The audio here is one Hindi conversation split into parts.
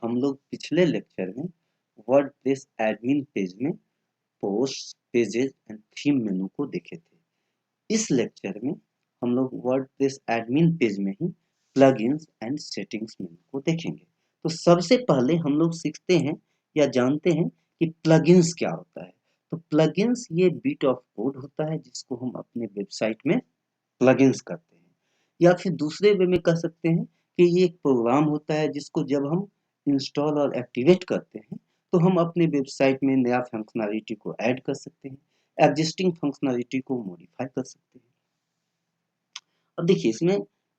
हम लोग पिछले लेक्चर में वर्डप्रेस एडमिन पेज में पोस्ट पेजेस एंड थीम मेनू को देखे थे। इस लेक्चर में हम लोग वर्डप्रेस एडमिन पेज में ही प्लगइन्स एंड सेटिंग्स मेनू को देखेंगे। तो सबसे पहले हम लोग सीखते हैं या जानते हैं कि प्लगइन्स क्या होता है। तो प्लगइन्स ये बिट ऑफ कोड होता है जिसको हम अपने वेबसाइट में प्लगइन्स करते हैं, या फिर दूसरे वे में कह सकते हैं कि ये एक प्रोग्राम होता है जिसको जब हम इंस्टॉल और एक्टिवेट करते हैं तो हम अपने वेबसाइट में नया फंक्शनैलिटी को ऐड कर सकते हैं, एग्जिस्टिंग फंक्शनैलिटी को मॉडिफाई कर सकते हैं। अब देखिए इसमें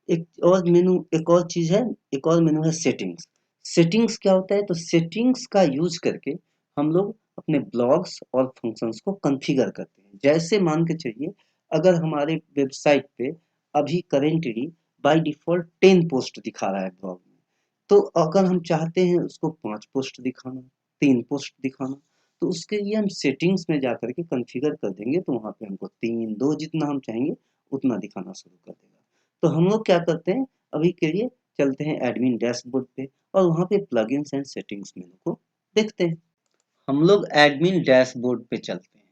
एक और चीज है, एक और मेनू है सेटिंग्स। सेटिंग्स क्या होता है? तो सेटिंग्स का यूज करके हम लोग अपने ब्लॉग्स और फंक्शंस को कॉन्फ़िगर करते हैं। जैसे मान के चलिए अगर हमारे वेबसाइट पे अभी करेंटली बाय डिफॉल्ट 10 पोस्ट दिखा रहा है ब्लॉग में, तो अगर हम चाहते हैं उसको 5 पोस्ट दिखाना, 3 पोस्ट दिखाना, तो उसके लिए हम सेटिंग्स में जाकर के कॉन्फ़िगर कर देंगे, तो वहाँ पे हमको 3, 2 जितना हम चाहेंगे उतना दिखाना शुरू कर देगा। तो हम लोग क्या करते हैं, अभी के लिए चलते हैं एडमिन डैशबोर्ड पे और वहाँ पे प्लगइन्स एंड सेटिंग्स मेनू को देखते हैं। हम लोग एडमिन डैशबोर्ड पे चलते हैं।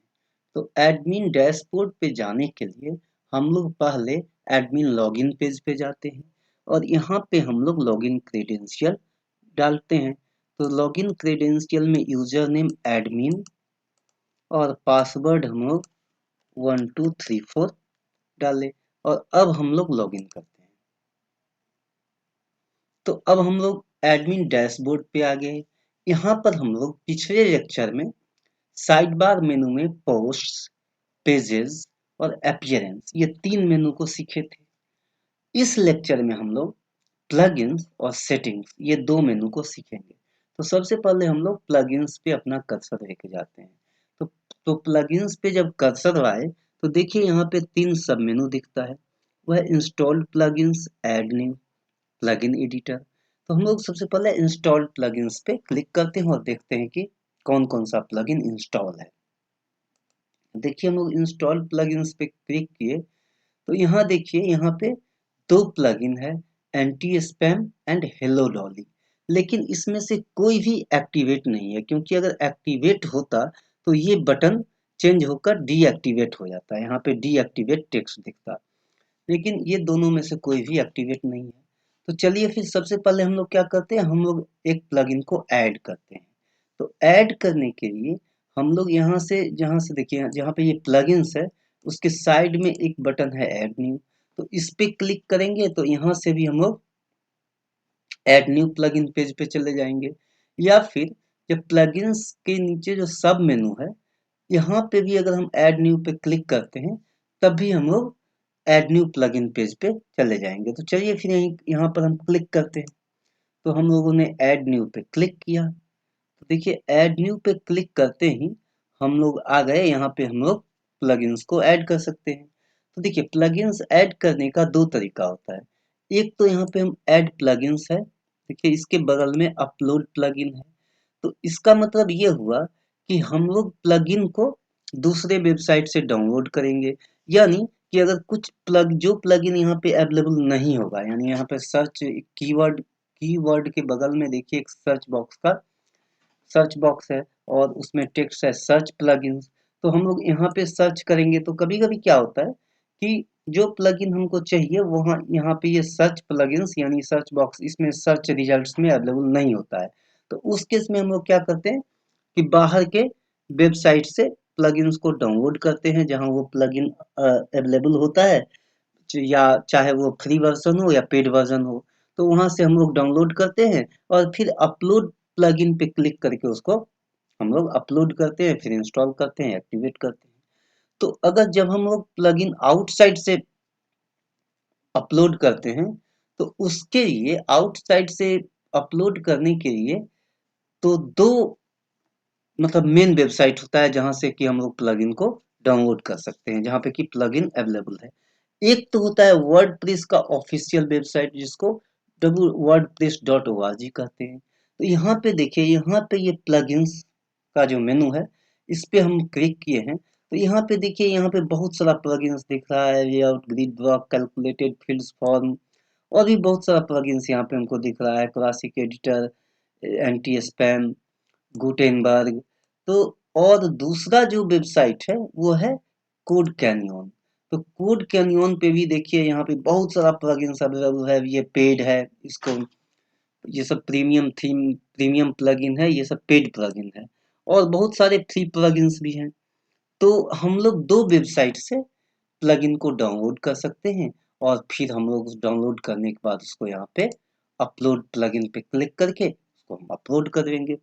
तो एडमिन डैशबोर्ड पे जाने के लिए हम लोग पहले एडमिन लॉगिन पेज पे जाते हैं और यहाँ पे हम लोग लॉगिन क्रेडेंशियल डालते हैं। तो लॉगिन क्रेडेंशियल में यूजर नेम एडमिन और पासवर्ड हम लोग 1234 डालें और अब हम लोग लॉगिन करते हैं। तो अब हम लोग एडमिन डैशबोर्ड पे आ गए। यहाँ पर हम लोग पिछले लेक्चर में साइड बार मेनू में पोस्ट्स, पेजेस और अपीयरेंस ये 3 मेनू को सीखे थे। इस लेक्चर में हम लोग प्लगइन्स और सेटिंग्स ये 2 मेनू को सीखेंगे। तो सबसे पहले हम लोग प्लगइन्स पे अपना कर्सर लेके जाते हैं। तो प्लगइन्स पे जब कर्सर आए तो देखिए यहाँ पे 3 सब मेनू दिखता है। वह installed plugins, add new, plugin editor. तो हम लोग सबसे पहले इंस्टॉल्ड प्लगइन्स पे क्लिक करते हैं और देखते हैं कि कौन कौन सा प्लगइन इंस्टॉल है। देखिए हम लोग इंस्टॉल प्लगइन्स पे क्लिक किए तो यहाँ देखिए यहाँ पे 2 प्लगइन है, anti spam and hello Dolly. लेकिन इसमें से कोई भी एक्टिवेट नहीं है, क्योंकि अगर एक्टिवेट होता तो ये बटन चेंज होकर डीएक्टिवेट हो जाता है। यहाँ पे डीएक्टिवेट टेक्स्ट दिखता, लेकिन ये दोनों में से कोई भी एक्टिवेट नहीं है। तो चलिए फिर सबसे पहले हम लोग क्या करते हैं, हम लोग एक प्लगइन को ऐड करते हैं। तो ऐड करने के लिए हम लोग यहाँ से जहाँ से देखिए जहाँ पे ये प्लगइन्स है उसके साइड में एक बटन है ऐड न्यू। तो इस पे क्लिक करेंगे तो यहाँ से भी हम लोग ऐड न्यू प्लगइन पेज पे चले जाएंगे, या फिर जब प्लगइन्स के नीचे जो सब मेनू है यहाँ पे भी अगर हम ऐड न्यू पे क्लिक करते हैं तब भी हम लोग ऐड न्यू प्लगइन पेज पे चले जाएंगे। तो चलिए फिर यहाँ पर हम क्लिक करते हैं। तो हम लोगों ने ऐड न्यू पे क्लिक किया तो देखिए ऐड न्यू पे क्लिक करते ही हम लोग आ गए यहाँ पे, हम लोग प्लगइन्स को ऐड कर सकते हैं। तो देखिए प्लगइन्स ऐड करने का 2 तरीका होता है। एक तो यहाँ पे हम ऐड प्लगइन्स है, देखिए इसके बगल में अपलोड प्लगइन है। तो इसका मतलब ये हुआ कि हम लोग प्लगइन को दूसरे वेबसाइट से डाउनलोड करेंगे, यानी कि अगर कुछ जो प्लगइन यहाँ पे अवेलेबल नहीं होगा, यानी यहाँ पे सर्च कीवर्ड के बगल में देखिए एक सर्च बॉक्स है और उसमें टेक्स्ट है सर्च प्लगइन्स। तो हम लोग यहाँ पे सर्च करेंगे तो कभी-कभी क्या होता है कि जो प्लगइन हमको चाहिए वहाँ यहाँ पे ये सर्च प्लगइन्स यानी सर्च बॉक्स इसमें सर्च रिजल्ट्स में अवेलेबल नहीं होता है। तो उस केस में हम लोग क्या करते हैं कि बाहर के वेबसाइट से प्लगइन्स को डाउनलोड करते हैं जहाँ वो प्लगइन अवेलेबल होता है, या चाहे वो फ्री वर्जन हो या पेड वर्जन हो। तो वहाँ से हम लोग डाउनलोड करते हैं और फिर अपलोड प्लगइन पे क्लिक करके उसको हम लोग अपलोड करते हैं, फिर इंस्टॉल करते हैं, एक्टिवेट करते हैं। तो अगर जब हम लोग प्लगइन आउटसाइड से अपलोड करते हैं तो उसके लिए आउटसाइड से अपलोड करने के लिए तो 2 मतलब मेन वेबसाइट होता है जहाँ से कि हम लोग प्लगइन को डाउनलोड कर सकते हैं, जहाँ पे कि प्लगइन अवेलेबल है। एक तो होता है वर्डप्रेस का ऑफिशियल वेबसाइट जिसको wordpress.org कहते हैं। तो यहाँ पे देखिए यहाँ पे ये प्लगइन्स का जो मेनू है इस पे हम क्लिक किए हैं तो यहाँ पे देखिए यहाँ पे बहुत सारा प्लगइन्स दिख रहा है, layout, grid block, calculated fields form और भी बहुत सारा प्लगइन्स यहाँ पे हमको दिख रहा है, classic editor, anti spam, Gutenberg. तो और दूसरा जो वेबसाइट है वो है कोड कैनियन। तो कोड कैनियन पे भी देखिए यहाँ पे बहुत सारा प्लगइन्स अवेलेबल है, ये पेड है। इसको ये सब प्रीमियम प्लगइन है, ये सब पेड प्लगइन है, और बहुत सारे फ्री प्लगइन्स भी हैं। तो हम लोग दो वेबसाइट से प्लगइन को डाउनलोड कर सकते हैं, और फिर हम लोग उस डाउनलोड करने के बाद उसको यहाँ पे अपलोड प्लगइन पे क्लिक करके उसको हम अपलोड कर देंगे।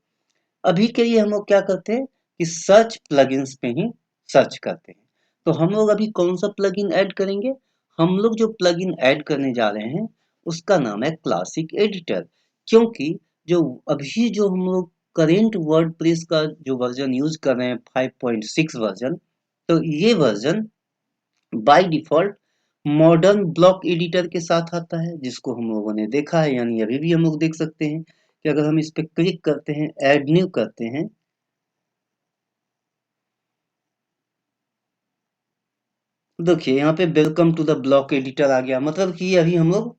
अभी के लिए हम लोग क्या करते हैं कि सर्च प्लगइन्स पे ही सर्च करते हैं। तो हम लोग अभी कौन सा प्लगइन ऐड करेंगे? हम लोग जो प्लगइन ऐड करने जा रहे हैं उसका नाम है क्लासिक एडिटर। क्योंकि जो अभी जो हम लोग करेंट वर्डप्रेस का जो वर्जन यूज कर रहे हैं 5.6 वर्जन, तो ये version by default modern block editor के साथ आता है, जिसको हम लोगों ने देखा है, यानी अभी भी हम लोग देख सकते हैं कि अगर हम इस पे क्लिक करते हैं, ऐड न्यू करते हैं, देखिए यहाँ पे welcome to the block editor आ गया। मतलब कि अभी हम लोग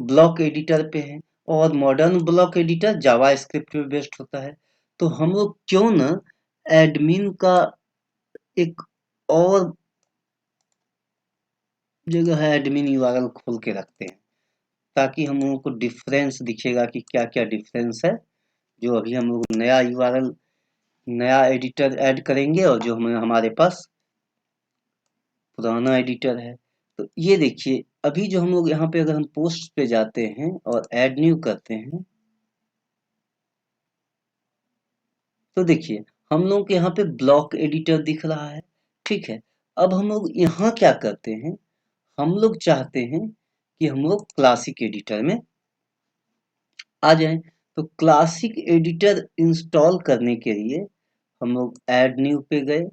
ब्लॉक एडिटर पे हैं, और मॉडर्न ब्लॉक एडिटर जावा स्क्रिप्ट पे बेस्ड होता है। तो हम लोग क्यों ना एडमिन का एक और जगह है, एडमिन यूआरएल खोल के रखते हैं, ताकि हम लोगों को डिफरेंस दिखेगा कि क्या क्या डिफरेंस है। जो अभी हम लोग नया यूआरएल, नया एडिटर ऐड करेंगे, और जो हमारे पास पुराना एडिटर है। तो ये देखिए अभी जो हम लोग यहाँ पे अगर हम पोस्ट पे जाते हैं और ऐड न्यू करते हैं, तो देखिए हम लोग के यहाँ पे ब्लॉक एडिटर दिख रहा है। ठीक है, अब हम लोग यहाँ क्या करते हैं, हम लोग चाहते हैं कि हम लोग क्लासिक एडिटर में आ जाएं। तो क्लासिक एडिटर इंस्टॉल करने के लिए हम लोग ऐड न्यू पे गए,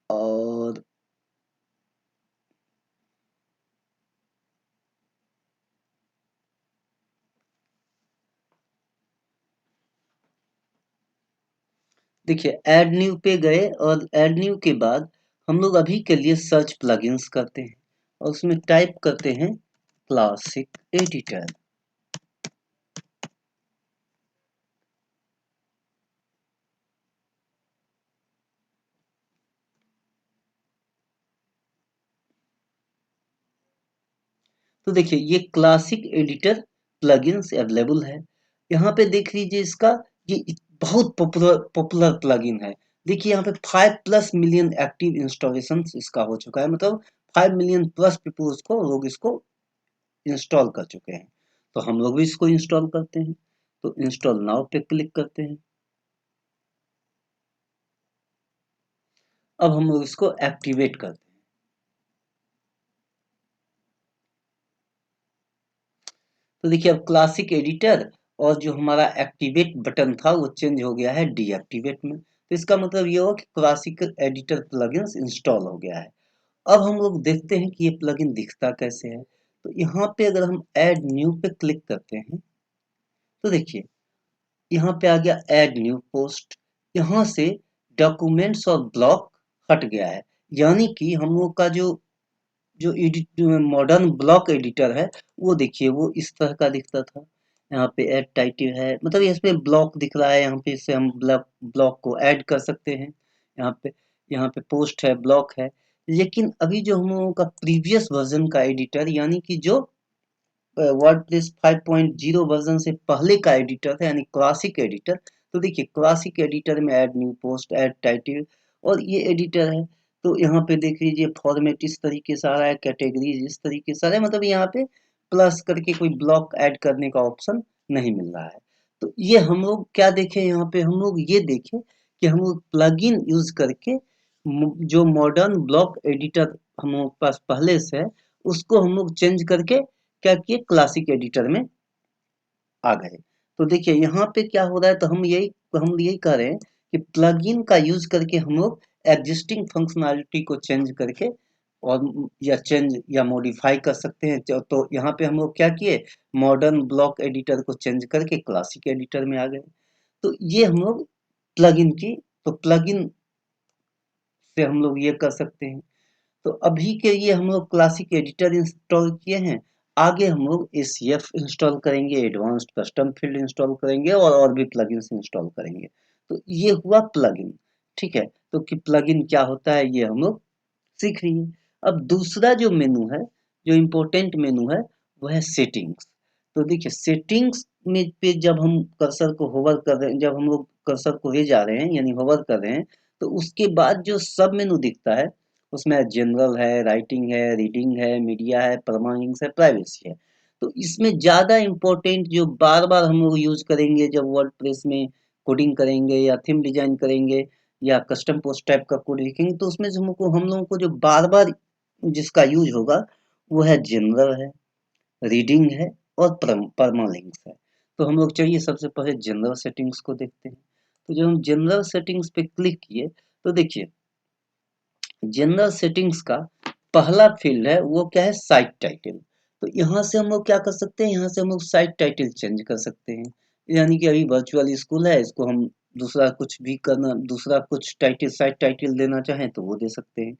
और देखिए ऐड न्यू पे गए, और ऐड न्यू के बाद हम लोग अभी के लिए सर्च प्लगइन्स करते हैं, और उसमें टाइप करते हैं क्लासिक एडिटर। तो देखिए ये क्लासिक एडिटर प्लगइन्स अवेलेबल है। यहाँ पे देख लीजिए इसका, ये बहुत पॉपुलर पॉपुलर प्लगइन है। देखिए यहाँ पे 5+ मिलियन एक्टिव इंस्टॉलेशन इसका हो चुका है, मतलब 5 मिलियन प्लस पीपल उसको लोग इसको इंस्टॉल कर चुके हैं। तो हम लोग भी इसको इंस्टॉल करते हैं। तो इंस्टॉल नाउ पे क्लिक करते हैं। अब हम लोग इसको एक्टिवेट करते हैं। तो देखिए अब क्लासिक एडिटर और जो हमारा एक्टिवेट बटन था वो चेंज हो गया है डीएक्टिवेट में। तो इसका मतलब ये हुआ कि क्लासिक एडिटर प्लगइन्स इंस्टॉल हो गया है। अब हम लोग देखते हैं कि ये प्लगइन दिखता कैसे है। तो यहाँ पे अगर हम ऐड न्यू पे क्लिक करते हैं, तो देखिए यहाँ पे आ गया ऐड न्यू पोस्ट। यहाँ से डॉक्यूमेंट्स और ब्लॉक हट गया है, यानी कि हम लोग का जो जो एडिट मॉडर्न ब्लॉक एडिटर है वो देखिए वो इस तरह का दिखता था। यहाँ पे ऐड टाइटल है, मतलब इसमें ब्लॉक दिख रहा है, यहाँ पे इससे हम ब्लॉक ब्लॉक को ऐड कर सकते हैं। यहाँ पे यहाँ पे पोस्ट है, ब्लॉक है। लेकिन अभी जो हम लोगों का प्रीवियस वर्जन का एडिटर, यानी कि जो वर्डप्रेस 5.0 वर्जन से पहले का एडिटर था, यानी क्लासिक एडिटर। तो देखिए क्लासिक एडिटर में add new post, add title, और ये एडिटर है। तो यहाँ पे देख लीजिए फॉर्मेट इस तरीके से आ रहा है, कैटेगरीज इस तरीके से आ रहा है, मतलब यहाँ पे प्लस करके कोई ब्लॉक ऐड करने का ऑप्शन नहीं मिल रहा है। तो ये हम लोग क्या देखें, यहाँ पे हम लोग ये देखें कि हम लोग प्लगइन यूज करके जो मॉडर्न ब्लॉक एडिटर हम लोग के पास पहले से है उसको हम लोग चेंज करके क्या किए, क्लासिक एडिटर में आ गए। तो देखिए यहाँ पे क्या हो रहा है, तो हम यही कह रहे हैं कि प्लगइन का यूज करके हम लोग एग्जिस्टिंग फंक्शनैलिटी को चेंज करके और या चेंज या मॉडिफाई कर सकते हैं। तो यहाँ पे हम लोग क्या किए, मॉडर्न ब्लॉक एडिटर को चेंज करके क्लासिक एडिटर में आ गए। तो ये हम लोग प्लगइन की, तो प्लगइन से हम लोग ये कर सकते हैं। तो अभी के लिए हम लोग क्लासिक एडिटर इंस्टॉल किए हैं। आगे हम लोग ACF इंस्टॉल करेंगे, एडवांस्ड कस्टम फील्ड इंस्टॉल करेंगे और भी प्लगइन्स इंस्टॉल करेंगे। तो ये हुआ प्लगइन, ठीक है। तो कि प्लगइन क्या होता है ये हम लोग सीख लिए। अब दूसरा जो मेनू है, जो इम्पोर्टेंट मेनू है, वो है सेटिंग्स। तो देखिए सेटिंग्स में पे जब हम कर्सर को होवर कर रहे हैं, जब हम लोग कर्सर को ले जा रहे हैं यानी होवर कर रहे हैं, तो उसके बाद जो सब मेनू दिखता है उसमें जनरल है, राइटिंग है, रीडिंग है, मीडिया है, परमानेंस है, प्राइवेसी है। तो इसमें ज़्यादा इम्पोर्टेंट जो बार-बार हम लोग यूज़ करेंगे जब वर्डप्रेस में कोडिंग करेंगे या थीम डिज़ाइन करेंगे या कस्टम पोस्ट टाइप का कोड लिखेंगे, तो उसमें जो हम लोगों को जो बार-बार जिसका यूज़ होगा वो है जनरल है, रीडिंग है और परमालिंक्स है। तो हम लोग चलिए सबसे पहले जनरल सेटिंग्स को देखते हैं। तो जब हम जनरल सेटिंग्स पे क्लिक किए तो देखिए जनरल सेटिंग्स का पहला फील्ड है वो क्या है, साइट टाइटल। तो यहाँ से हम लोग क्या कर सकते हैं, यहाँ से हम लोग साइट टाइटल चेंज कर सकते हैं। यानी कि अभी वर्चुअल स्कूल है, इसको हम दूसरा कुछ भी करना, दूसरा कुछ टाइटल साइट टाइटल देना चाहें तो वो दे सकते हैं।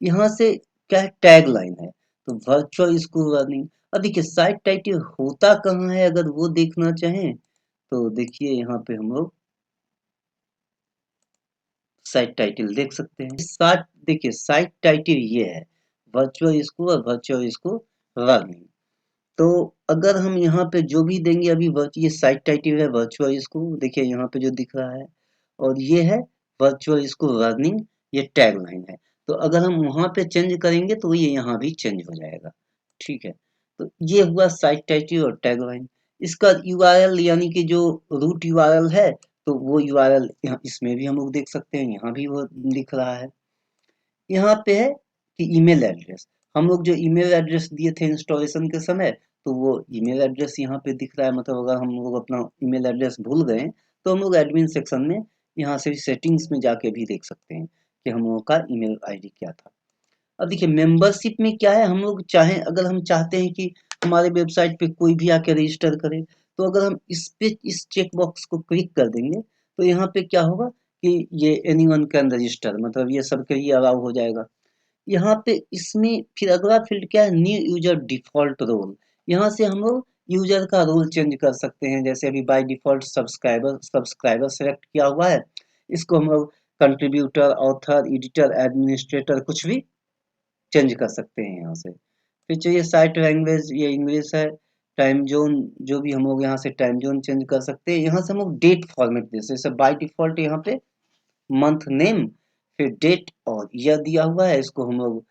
यहाँ से क्या है, टैग लाइन है। तो वर्चुअल स्कूल लर्निंग। अब देखिए साइट टाइटल होता कहाँ है, अगर वो देखना चाहें तो देखिए यहाँ पे हम लोग साइट टाइटल देख सकते हैं। साइट देखिए साइट टाइटल ये है, वर्चुअल स्कूल और वर्चुअल स्कूल लर्निंग। तो अगर हम यहाँ पे जो भी देंगे अभी ये साइट टाइटल है वर्चुअल स्कूल, देखिए यहाँ पे जो दिख रहा है, और ये है वर्चुअल स्कूल लर्निंग, ये टैग लाइन है। तो अगर हम वहाँ पे चेंज करेंगे तो ये यहाँ भी चेंज हो जाएगा, ठीक है। तो ये हुआ साइट टाइटल और टैग लाइन। इसका यूआरएल यानी कि जो रूट यूआरएल है, तो वो यूआरएल यहाँ इसमें भी हम लोग देख सकते हैं, यहाँ भी वो दिख रहा है। यहाँ पे है कि ईमेल एड्रेस, हम लोग जो ईमेल एड्रेस दिए थे इंस्टॉलेशन के समय, तो वो ईमेल एड्रेस यहाँ पे दिख रहा है। मतलब अगर हम लोग अपना ईमेल एड्रेस भूल गए तो हम लोग एडमिन सेक्शन में यहाँ से सेटिंग्स में जाके भी देख सकते हैं कि हम लोगों का ईमेल आईडी क्या था। अब देखिए मेंबरशिप में क्या है, हम लोग चाहें अगर हम चाहते हैं कि हमारे वेबसाइट पे कोई भी आके रजिस्टर करे, तो अगर हम इस पे इस चेक बॉक्स को क्लिक कर देंगे तो यहाँ पे क्या होगा कि ये एनीवन कैन रजिस्टर, मतलब ये सबके लिए अलाउ हो जाएगा। यहाँ पे इसमें फिर अगला फील्ड क्या है, न्यू यूजर डिफॉल्ट रोल। यहाँ से हम लोग यूजर का रोल चेंज कर सकते हैं। जैसे अभी by default subscriber subscriber select किया हुआ है, इसको हम लोग कंट्रीब्यूटर, ऑथर, एडिटर, एडमिनिस्ट्रेटर कुछ भी चेंज कर सकते हैं यहाँ से। फिर चाहिए साइट लैंग्वेज, ये इंग्लिश है। टाइम जोन, जो भी हम लोग यहाँ से टाइम जोन चेंज कर सकते हैं। यहाँ से हम लोग डेट फॉर्मेट दे सकते हैं। जैसे बाय डिफॉल्ट यहाँ पे मंथ नेम, फिर डेट और ईयर दिया हुआ है, इसको हम लोग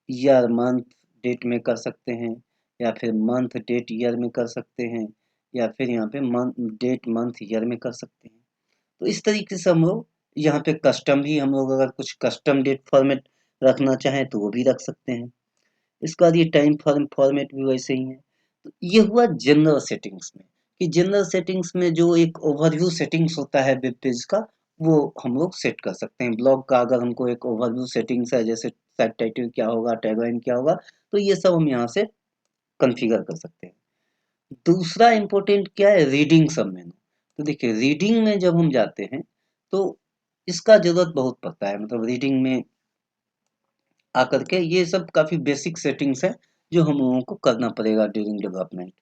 ईयर मंथ डेट में कर सकते हैं, या फिर मंथ डेट ईयर में कर सकते हैं, या फिर यहाँ पे मंथ डेट मंथ ईयर में कर सकते हैं। तो इस तरीके से हम लोग यहाँ पे कस्टम भी, हम लोग अगर कुछ कस्टम डेट फॉर्मेट रखना चाहें तो वो भी रख सकते हैं। इसके बाद ये टाइम फॉर्मेट भी वैसे ही है। तो ये हुआ जनरल सेटिंग्स में, कि जनरल सेटिंग्स में जो एक ओवरव्यू सेटिंग्स होता है वेब पेज का, वो हम लोग सेट कर सकते हैं। ब्लॉग का अगर हमको एक ओवरव्यू सेटिंग्स है, जैसे साइट टाइटल क्या होगा, टैगलाइन क्या होगा, तो ये सब हम यहाँ से कॉन्फ़िगर कर सकते हैं। दूसरा इम्पोर्टेंट क्या है, रीडिंग सब मेनू। तो देखिए रीडिंग में जब हम जाते हैं तो इसका ज़रूरत बहुत पड़ता है। मतलब रीडिंग में आकर के ये सब काफ़ी बेसिक सेटिंग्स हैं जो हम लोगों को करना पड़ेगा ड्यूरिंग डेवलपमेंट।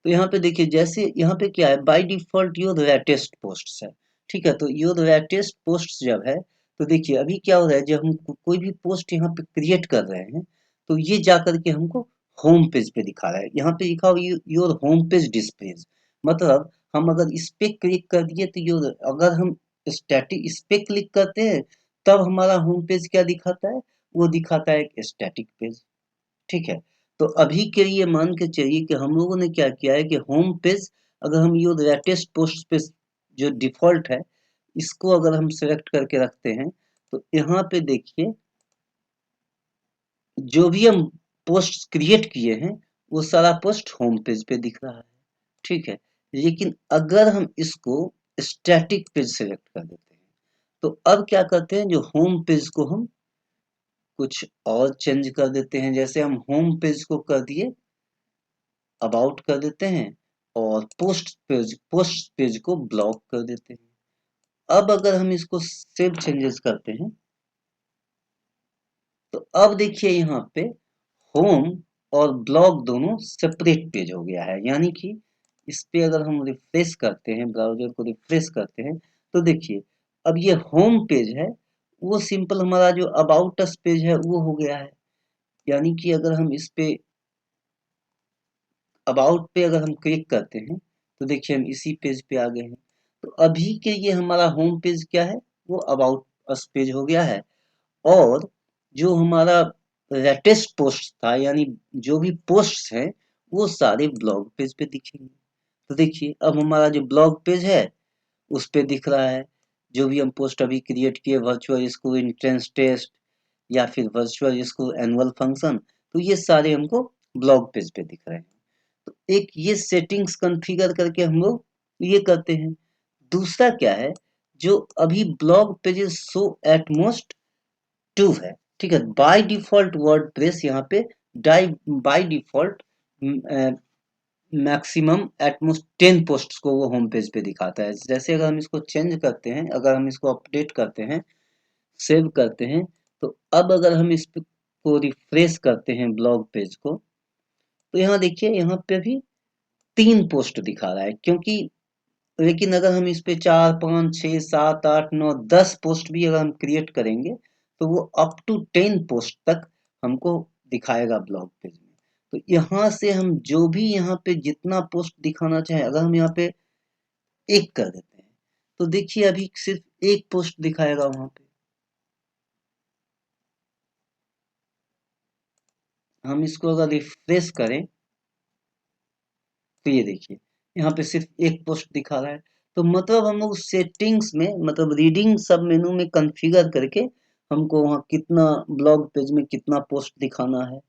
तो यहाँ पे देखिए जैसे यहाँ पे क्या है, by default your latest posts है, ठीक है। तो योर लेटेस्ट पोस्ट्स जब है, तो देखिए अभी क्या हो रहा है, जब हम कोई भी पोस्ट यहाँ पे क्रिएट कर रहे हैं तो ये जा कर के हमको होम पेज पे दिखा रहा है। यहाँ पे लिखा हुआ योर होम पेज डिस्प्लेज, मतलब हम अगर इस पे क्लिक कर दिए तो योर, अगर हम स्टैटिक इस पे क्लिक करते हैं तब हमारा होम पेज क्या दिखाता है, वो दिखाता है एक स्टैटिक पेज, ठीक है। तो अभी के लिए मान के चलिए कि हम लोगों ने क्या किया है कि होम पेज, अगर हम ये लेटेस्ट पोस्ट पे जो डिफ़ॉल्ट है, इसको अगर हम सेलेक्ट करके रखते हैं, तो यहाँ पे देखिए जो भी हम पोस्ट क्रिएट किए हैं, वो सारा पोस्ट होम पेज पे दिख रहा है, ठीक है। लेकिन अगर हम इसको स्टैटिक पेज सेलेक्ट कर देते हैं, तो अब क्या करते हैं, जो होम पेज को हम कुछ और चेंज कर देते हैं। जैसे हम होम पेज को कर दिए अबाउट कर देते हैं, और पोस्ट पेज को ब्लॉक कर देते हैं। अब अगर हम इसको सेव चेंजेस करते हैं, तो अब देखिए यहाँ पे होम और ब्लॉग दोनों सेपरेट पेज हो गया है। यानी कि इस पे अगर हम रिफ्रेश करते हैं, ब्राउजर को रिफ्रेश करते हैं, तो देखिए अब ये होम पेज है, वो सिंपल हमारा जो अबाउट अस पेज है वो हो गया है। यानी कि अगर हम इस पे अबाउट पे अगर हम क्लिक करते हैं, तो देखिए हम इसी पेज पे आ गए हैं। तो अभी के ये हमारा होम पेज क्या है, वो अबाउट अस पेज हो गया है। और जो हमारा लेटेस्ट पोस्ट था, यानी जो भी पोस्ट हैं, वो सारे ब्लॉग पेज पे दिखेंगे। तो देखिए अब हमारा जो ब्लॉग पेज है उस पे दिख रहा है, जो भी हम पोस्ट अभी क्रिएट किए, वर्चुअल स्कूल एंट्रेंस टेस्ट या फिर वर्चुअल स्कूल एनुअल फंक्शन, तो ये सारे हमको ब्लॉग पेज पे दिख रहे हैं। तो एक ये सेटिंग्स कॉन्फ़िगर करके हम लोग ये करते हैं। दूसरा क्या है, जो अभी blog pages show at most 2 है, ठीक है। बाय डिफॉल्ट वर्डप्रेस यहाँ पे by default maximum at most 10 posts को वो होम पेज पे दिखाता है। जैसे अगर हम इसको चेंज करते हैं, अगर हम इसको अपडेट करते हैं, सेव करते हैं, तो अब अगर हम को रिफ्रेश करते हैं ब्लॉग पेज को, तो यहाँ देखिए यहाँ पे भी 3 पोस्ट दिखा रहा है, क्योंकि लेकिन अगर हम इस पे 4, 5, 6, 7, 8, 9, 10 पोस्ट भी अगर हम क्रिएट करेंगे, तो वो अप टू 10 पोस्ट तक हमको दिखाएगा ब्लॉग पेज में। तो यहाँ से हम जो भी यहाँ पे जितना पोस्ट दिखाना चाहे, अगर हम यहाँ पे 1 कर देते हैं, तो देखिए अभी सिर्फ 1 पोस्ट दिखाएगा वहाँ पे। हम इसको अगर रिफ्रेश करें, तो ये देखिए यहाँ पे सिर्फ 1 पोस्ट दिखा रहा है। तो मतलब हम लोग सेटिंग्स में, मतलब रीडिंग सब मेनू में कॉन्फ़िगर करके हमको वहाँ कितना ब्लॉग पेज में कितना पोस्ट दिखाना है,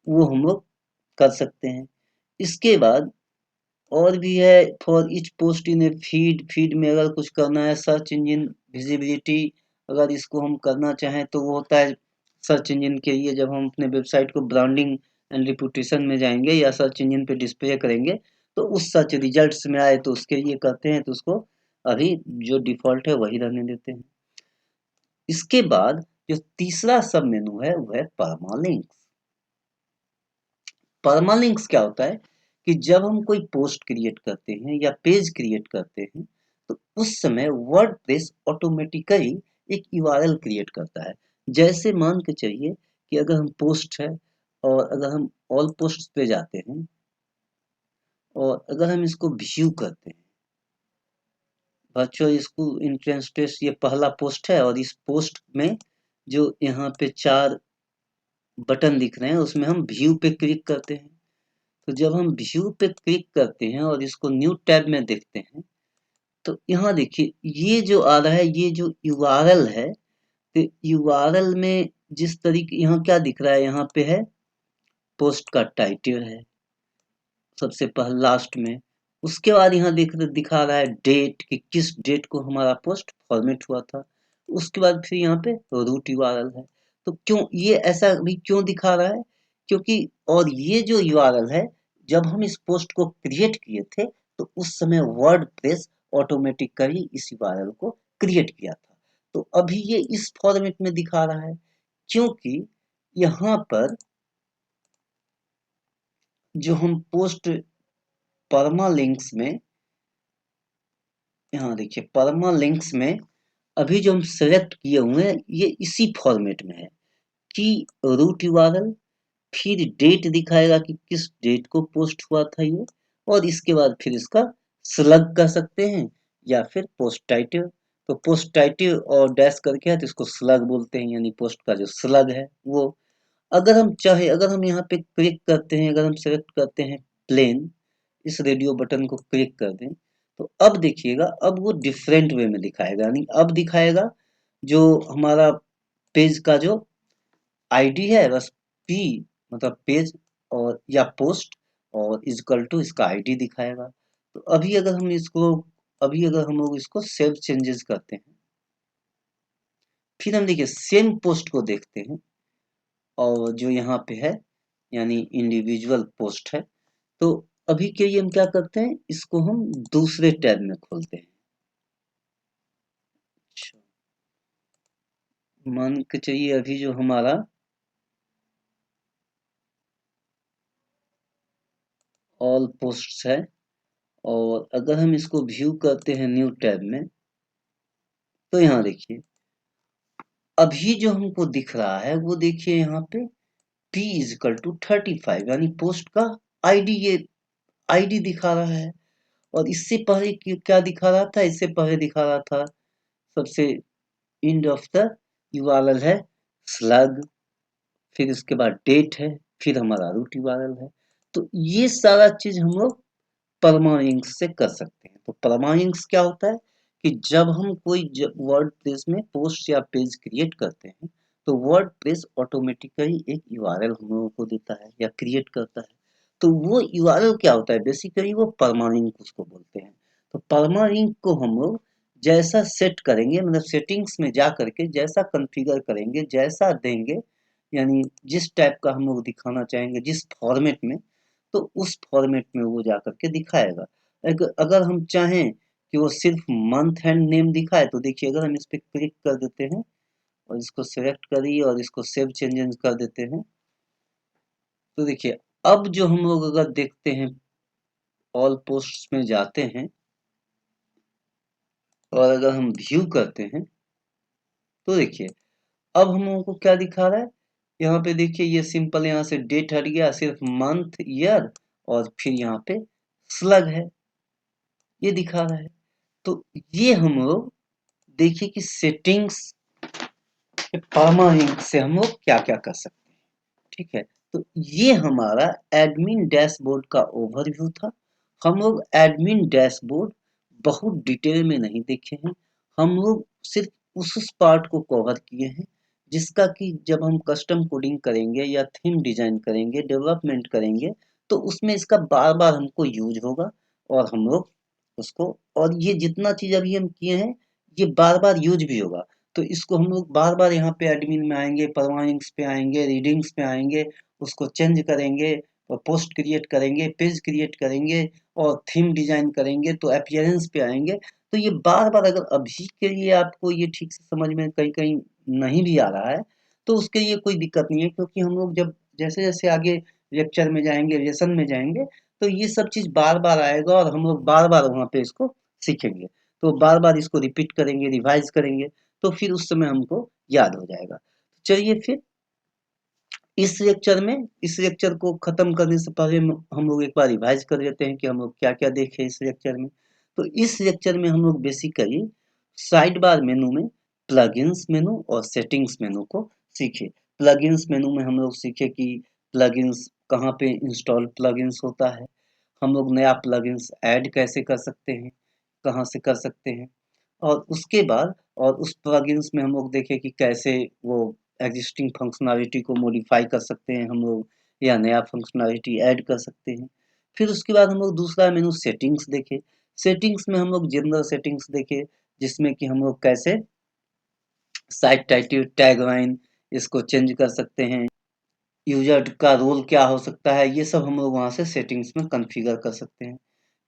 वो हम लोग कर सकते हैं। इसके बाद और भी है, for each post in A feed, feed में अगर कुछ करना है, सर्च इंजन विजिबिलिटी अगर इसको हम करना चाहें, तो वो होता है सर्च इंजन के लिए। जब हम अपने वेबसाइट को ब्रांडिंग एंड रिपुटेशन में जाएंगे या सर्च इंजन पे डिस्प्ले करेंगे, तो उस सर्च रिजल्ट्स में आए तो उसके लिए करते हैं, तो उसको अभी जो डिफॉल्ट है वही रहने देते हैं। इसके बाद जो तीसरा सब मेनू है वो है परमालिंक्स। परमालिंक्स क्या होता है कि जब हम कोई पोस्ट क्रिएट करते हैं या पेज क्रिएट करते हैं, तो उस समय वर्डप्रेस ऑटोमेटिकली एक यूआरएल क्रिएट करता है। जैसे मान के चलिए कि अगर हम पोस्ट है और अगर हम ऑल पोस्ट पे जाते हैं और अगर हम इसको व्यू करते हैं, वर्चुअल स्कूल एंट्रेंस टेस्ट ये पहला पोस्ट है, और इस पोस्ट में जो यहाँ पे 4 बटन दिख रहे हैं उसमें हम व्यू पे क्लिक करते हैं। तो जब हम व्यू पे क्लिक करते हैं और इसको न्यू टैब में देखते हैं, तो यहाँ देखिए ये जो आ रहा है, ये जो यूआरएल है, तो यूआरएल में जिस तरीके यहाँ क्या दिख रहा है, यहाँ पे है पोस्ट का टाइटल है सबसे पहले लास्ट में। उसके बाद यहाँ दिखा रहा है डेट कि किस डेट को हमारा पोस्ट फॉर्मेट हुआ था। उसके बाद फिर यहाँ पे रूट यूआरएल है। तो क्यों ये ऐसा भी क्यों दिखा रहा है, क्योंकि और ये जो यूआरएल है, जब हम इस पोस्ट को क्रिएट किए थे, तो उस समय वर्डप्रेस ऑटोमेटिकली इस यूआरएल को क्रिएट किया था। तो अभी ये इस फॉर्मेट में दिखा रहा है, क्योंकि यहाँ पर जो हम पोस्ट परमालिंक्स में, यहाँ देखिए परमालिंक्स में अभी जो हम सेलेक्ट किए हुए हैं, ये इसी फॉर्मेट में है कि रूट यूआरएल, फिर डेट दिखाएगा कि किस डेट को पोस्ट हुआ था ये, और इसके बाद फिर इसका स्लग कर सकते हैं या फिर पोस्ट टाइटल। तो पोस्ट टाइटल और डैश करके है तो इसको स्लग बोलते हैं, यानी पोस्ट का जो स्लग है वो। अगर हम चाहे, अगर हम यहाँ पे क्लिक करते हैं, अगर हम सेलेक्ट करते हैं प्लेन, इस रेडियो बटन को क्लिक कर दें, तो अब देखिएगा अब वो डिफरेंट वे में दिखाएगा। यानी अब दिखाएगा जो हमारा पेज का जो आईडी है, बस पी मतलब पेज और या पोस्ट और इक्वल टू इसका आईडी दिखाएगा। तो अभी अगर हम लोग इसको सेव चेंजेस करते हैं, फिर हम देखिए सेम पोस्ट को देखते हैं, और जो यहाँ पे है यानी इंडिविजुअल पोस्ट है, तो अभी के लिए हम क्या करते हैं, इसको हम दूसरे टैब में खोलते हैं। अच्छा, मान के चलिए अभी जो हमारा ऑल पोस्ट्स है और अगर हम इसको व्यू करते हैं न्यू टैब में तो यहाँ देखिए अभी जो हमको दिख रहा है वो देखिए यहाँ पे p इजिकल टू 35 यानी पोस्ट का आईडी ये आईडी दिखा रहा है और इससे पहले क्या दिखा रहा था इससे पहले दिखा रहा था सबसे एंड ऑफ द यूआरएल है स्लग फिर इसके बाद डेट है फिर हमारा रूट यूआरएल है तो ये सारा चीज हम लोग परमालिंक्स से कर सकते हैं तो परमालिंक्स क्या होता है कि जब हम कोई वर्ड प्रेस में पोस्ट या पेज क्रिएट करते हैं तो वर्ड प्रेस ऑटोमेटिकली एक यूआरएल हम लोगों को देता है या क्रिएट करता है तो वो यूआरएल क्या होता है बेसिकली वो परमालिंक उसको बोलते हैं तो परमालिंक को हम लोग जैसा सेट करेंगे मतलब सेटिंग्स में जा करके जैसा कॉन्फ़िगर करेंगे जैसा देंगे यानी जिस टाइप का हम लोग दिखाना चाहेंगे जिस फॉर्मेट में तो उस फॉर्मेट में वो जा करके दिखाएगा अगर हम चाहें कि वो सिर्फ मंथ एंड नेम दिखाए तो देखिए अगर हम इस पर क्लिक कर देते हैं और इसको सेलेक्ट करिए और इसको सेव चेंजेस कर देते हैं तो देखिए अब जो हम लोग अगर देखते हैं ऑल पोस्ट्स में जाते हैं और अगर हम व्यू करते हैं तो देखिए अब हम लोगों को क्या दिखा रहा है यहाँ पे देखिए ये सिंपल यहाँ से डेट हट गया सिर्फ मंथ ईयर और फिर यहाँ पे स्लग है ये दिखा रहा है तो ये हम लोग देखिए कि सेटिंग्स परमालिंक से हम लोग क्या क्या कर सकते हैं ठीक है तो ये हमारा एडमिन डैशबोर्ड का ओवरव्यू था हम लोग एडमिन डैशबोर्ड बहुत डिटेल में नहीं देखे हैं हम लोग सिर्फ उस पार्ट को कवर किए हैं जिसका कि जब हम कस्टम कोडिंग करेंगे या थीम डिजाइन करेंगे डेवलपमेंट करेंगे तो उसमें इसका बार बार हमको यूज होगा और हम लोग उसको और ये जितना चीज अभी हम किए हैं ये बार बार यूज भी होगा तो इसको हम लोग बार बार यहाँ पे एडमिन में आएंगे परमालिंक्स पे आएंगे रीडिंग्स पे आएंगे उसको चेंज करेंगे और पोस्ट क्रिएट करेंगे पेज क्रिएट करेंगे और थीम डिजाइन करेंगे तो अपीयरेंस पे आएंगे तो ये बार बार अगर अभी के लिए आपको ये ठीक से समझ में कहीं कहीं नहीं भी आ रहा है तो उसके लिए कोई दिक्कत नहीं है क्योंकि हम लोग जब जैसे जैसे आगे लेक्चर में जाएंगे लेसन में जाएंगे तो ये सब चीज बार बार आएगा और हम लोग बार बार वहाँ पे इसको सीखेंगे तो बार बार इसको रिपीट करेंगे रिवाइज करेंगे तो फिर उस समय हमको याद हो जाएगा चलिए फिर इस लेक्चर को खत्म करने से पहले हम लोग एक बार रिवाइज कर लेते हैं कि हम लोग क्या क्या देखे इस लेक्चर में तो इस लेक्चर में हम लोग बेसिकली साइड बार मेनू में प्लगइन्स मेनू और सेटिंग्स मेनू को सीखे प्लगइन्स मेनू में हम लोग सीखे कि प्लगइन्स कहाँ पे इंस्टॉल प्लगइन्स होता है हम लोग नया प्लगइन्स ऐड कैसे कर सकते हैं कहाँ से कर सकते हैं और उसके बाद और उस प्लगइन्स में हम लोग देखें कि कैसे वो एग्जिस्टिंग फंक्शनैलिटी को मॉडिफाई कर सकते हैं हम लोग या नया फंक्शनैलिटी ऐड कर सकते हैं फिर उसके बाद हम लोग दूसरा मेनू सेटिंग्स देखे सेटिंग्स में हम लोग जनरल सेटिंग्स देखे जिसमें कि हम लोग कैसे साइट टाइटल टैगलाइन इसको चेंज कर सकते हैं यूजर का रोल क्या हो सकता है ये सब हम लोग वहाँ से सेटिंग्स में कॉन्फ़िगर कर सकते हैं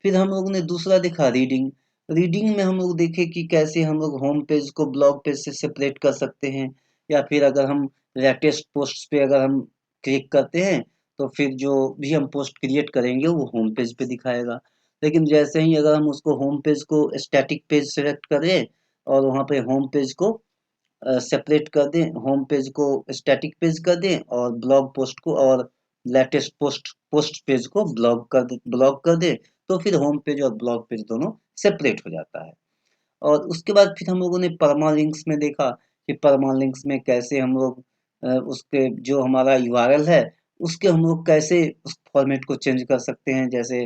फिर हम लोग ने दूसरा देखा रीडिंग रीडिंग में हम लोग देखे कि कैसे हम लोग होम पेज को ब्लॉग पेज से सेपरेट कर सकते हैं या फिर अगर हम लेटेस्ट पोस्ट पे अगर हम क्लिक करते हैं तो फिर जो भी हम पोस्ट क्रिएट करेंगे वो होम पेज पे दिखाएगा लेकिन जैसे ही अगर हम उसको होम पेज को स्टैटिक पेज सेलेक्ट करें और वहाँ पे होम पेज को सेपरेट कर दें होम पेज को स्टैटिक पेज कर दें और ब्लॉग पोस्ट को और लेटेस्ट पोस्ट पेज को ब्लॉग कर दें तो फिर होम पेज और ब्लॉग पेज दोनों सेपरेट हो जाता है और उसके बाद फिर हम लोगों ने परमालिंक्स में देखा कि परमालिंक्स में कैसे हम लोग उसके जो हमारा यूआरएल है उसके हम लोग कैसे उस फॉर्मेट को चेंज कर सकते हैं जैसे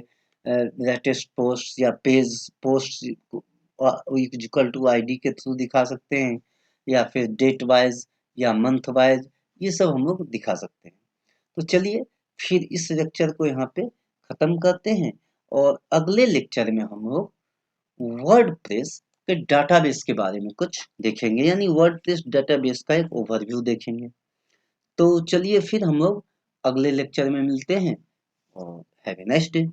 लेटेस्ट पोस्ट या page post equal to ID के थ्रू दिखा सकते हैं या फिर डेट वाइज या मंथ वाइज ये सब हम लोग दिखा सकते हैं तो चलिए फिर इस लेक्चर को यहाँ पे खत्म करते हैं और अगले लेक्चर में हम लोग वर्डप्रेस के डाटाबेस के बारे में कुछ देखेंगे यानी वर्डप्रेस डाटाबेस का एक ओवरव्यू देखेंगे तो चलिए फिर हम लोग अगले लेक्चर में मिलते हैं और हैव ए नाइस डे